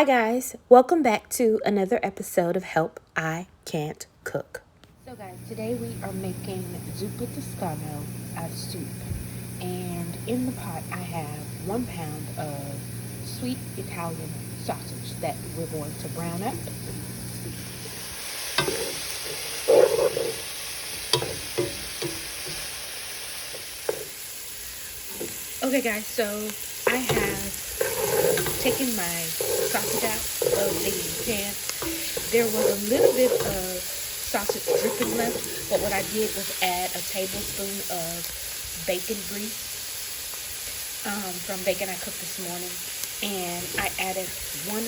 Hi guys, welcome back to another episode of Help I Can't Cook. So guys, today we are making Zuppa Toscano soup. And in the pot I have 1 pound of sweet Italian sausage that we're going to brown up. Okay guys, so I have taken my sausage out of the pan. There was a little bit of sausage dripping left, but what I did was add a tablespoon of bacon grease from bacon I cooked this morning, and I added 1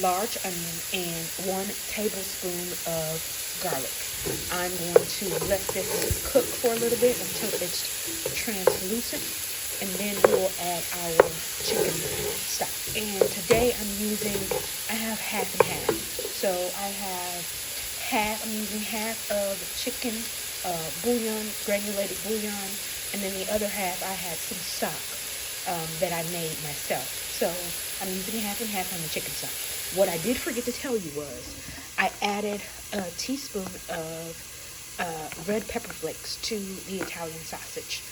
large onion and 1 tablespoon of garlic. I'm going to let this cook for a little bit until it's translucent, and then we'll add our chicken stock. And today I have half and half. So I'm using half of chicken bouillon, granulated bouillon, and then the other half I had some stock that I made myself. So I'm using half and half on the chicken stock. What I did forget to tell you was I added a teaspoon of red pepper flakes to the Italian sausage.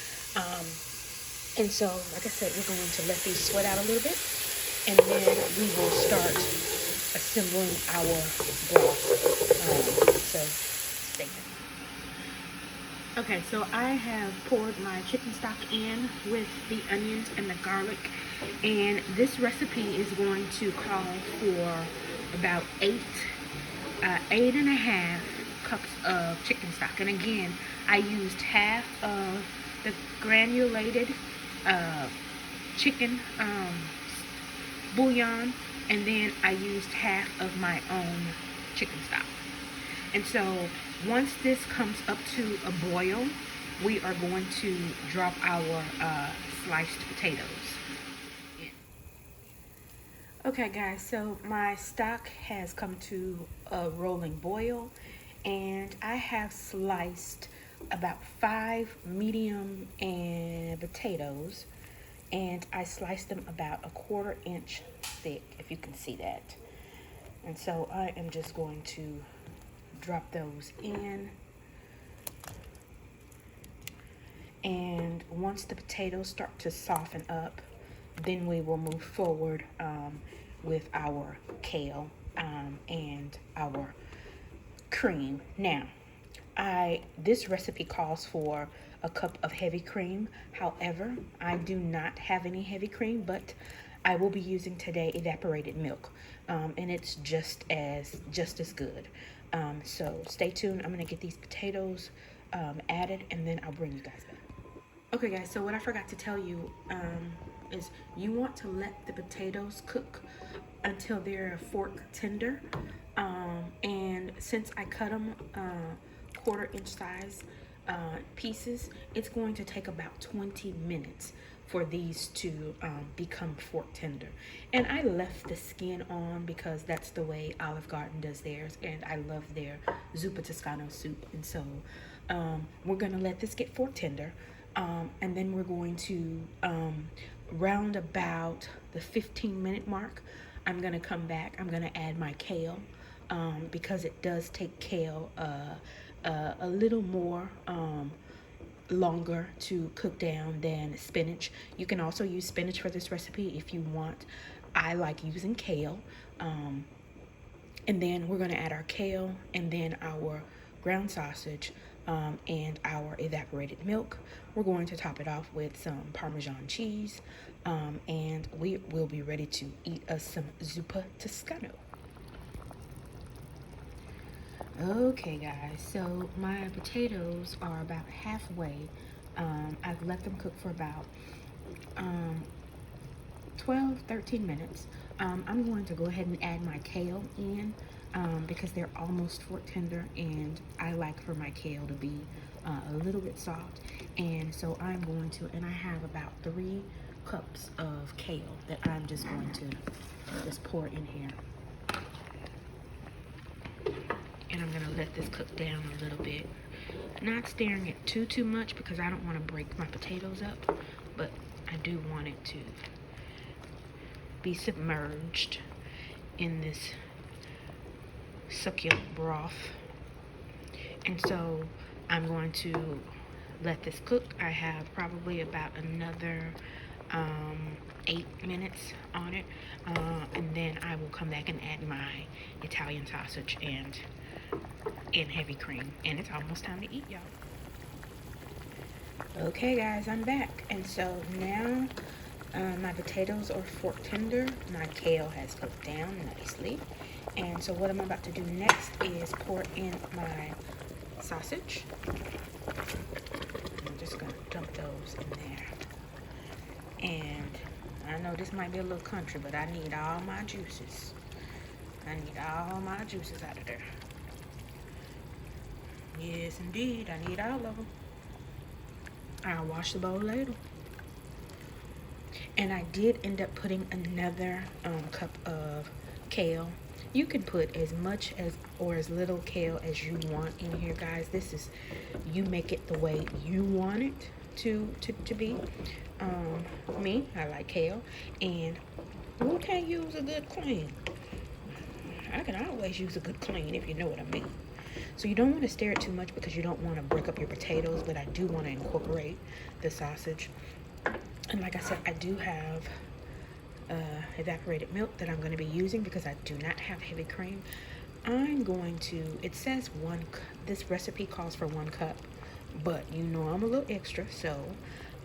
And so, like I said, we're going to let these sweat out a little bit, and then we will start assembling our broth. So stay tuned. Okay, so I have poured my chicken stock in with the onions and the garlic, and this recipe is going to call for about 8.5 cups of chicken stock. And again, I used half of the granulated chicken bouillon, and then I used half of my own chicken stock. And so once this comes up to a boil, we are going to drop our sliced potatoes in. Okay guys, so my stock has come to a rolling boil, and I have sliced about 5 medium and potatoes, and I sliced them about a 1/4 inch thick, if you can see that. And so I am just going to drop those in, and once the potatoes start to soften up, then we will move forward with our kale and our cream. Now, this recipe calls for a cup of heavy cream. However, I do not have any heavy cream, but I will be using today evaporated milk, and it's just as good. So stay tuned. I'm gonna get these potatoes added, and then I'll bring you guys back. Okay guys, so what I forgot to tell you is you want to let the potatoes cook until they're fork tender, and since I cut them 1/4 inch size pieces, it's going to take about 20 minutes for these to become fork tender. And I left the skin on because that's the way Olive Garden does theirs, and I love their Zuppa Toscano soup. And so we're gonna let this get fork tender, and then we're going to round about the 15-minute mark, I'm gonna come back. I'm gonna add my kale, because it does take kale a little more longer to cook down than spinach. You can also use spinach for this recipe if you want. I like using kale. And then we're going to add our kale, and then our ground sausage, and our evaporated milk. We're going to top it off with some Parmesan cheese, and we will be ready to eat us some Zuppa Toscano. Okay guys, so my potatoes are about halfway. I've let them cook for about 12-13 minutes. I'm going to go ahead and add my kale in because they're almost fork tender, and I like for my kale to be a little bit soft. And so I'm going to, and I have about 3 cups of kale that I'm just going to just pour in here. And I'm gonna let this cook down a little bit. Not stirring it too much because I don't want to break my potatoes up, but I do want it to be submerged in this succulent broth. And so I'm going to let this cook. I have probably about another 8 minutes on it, and then I will come back and add my Italian sausage and heavy cream, and it's almost time to eat, y'all. Okay guys, I'm back, and so now my potatoes are fork tender, my kale has cooked down nicely, and so what I'm about to do next is pour in my sausage. I'm just gonna dump those in there, and I know this might be a little country, but I need all my juices. I need all my juices out of there. Yes, indeed, I need all of them. I'll wash the bowl later. And I did end up putting another cup of kale. You can put as much as or as little kale as you want in here, guys. This is, you make it the way you want it to be. Me, I like kale, and who can't use a good clean? I can always use a good clean, if you know what I mean. So you don't want to stir it too much because you don't want to break up your potatoes, but I do want to incorporate the sausage. And like I said, I do have evaporated milk that I'm going to be using because I do not have heavy cream. I'm going to, it says this recipe calls for 1 cup, but you know I'm a little extra, so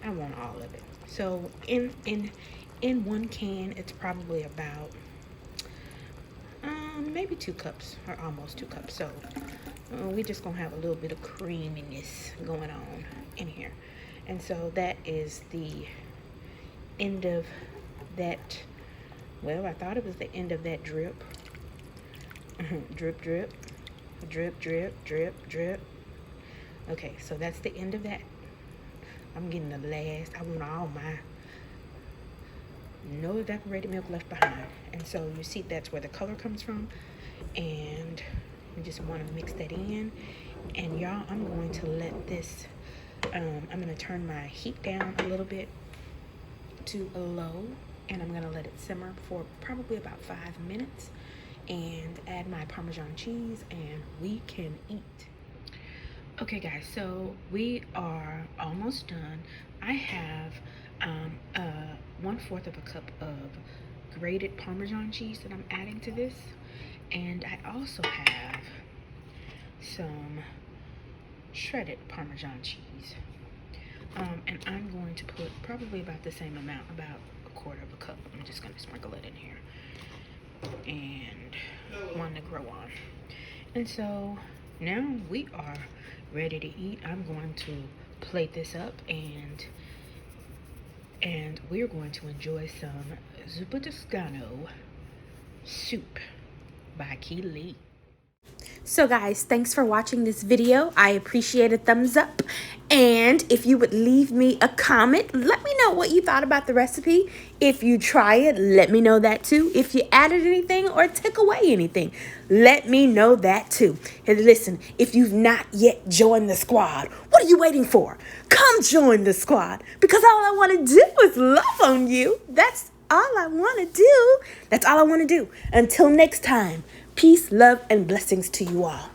I want all of it. So in 1 can, it's probably about maybe 2 cups or almost 2 cups. So we're just gonna have a little bit of creaminess going on in here. And so that is the end of that. Well, I thought it was the end of that drip. Drip, drip, drip, drip, drip, drip. Okay, so that's the end of that. I'm getting the last. I want all my, no evaporated milk left behind. And so you see that's where the color comes from. And we just want to mix that in. And y'all, I'm going to let this, I'm going to turn my heat down a little bit to a low. And I'm going to let it simmer for probably about 5 minutes. And add my Parmesan cheese and we can eat. Okay guys, so we are almost done. I have 1/4 of a cup of grated Parmesan cheese that I'm adding to this, and I also have some shredded Parmesan cheese, and I'm going to put probably about the same amount, about 1/4 of a cup. I'm just going to sprinkle it in here and one to grow on. And so now we are ready to eat. I'm going to plate this up and we're going to enjoy some Zuppa Toscano soup by Keely. So guys, thanks for watching this video. I appreciate a thumbs up. And if you would leave me a comment, let me know what you thought about the recipe. If you try it, let me know that too. If you added anything or took away anything, let me know that too. And listen, if you've not yet joined the squad, what are you waiting for? Come join the squad, because all I want to do is love on you. That's all I want to do. That's all I want to do. Until next time, peace, love, and blessings to you all.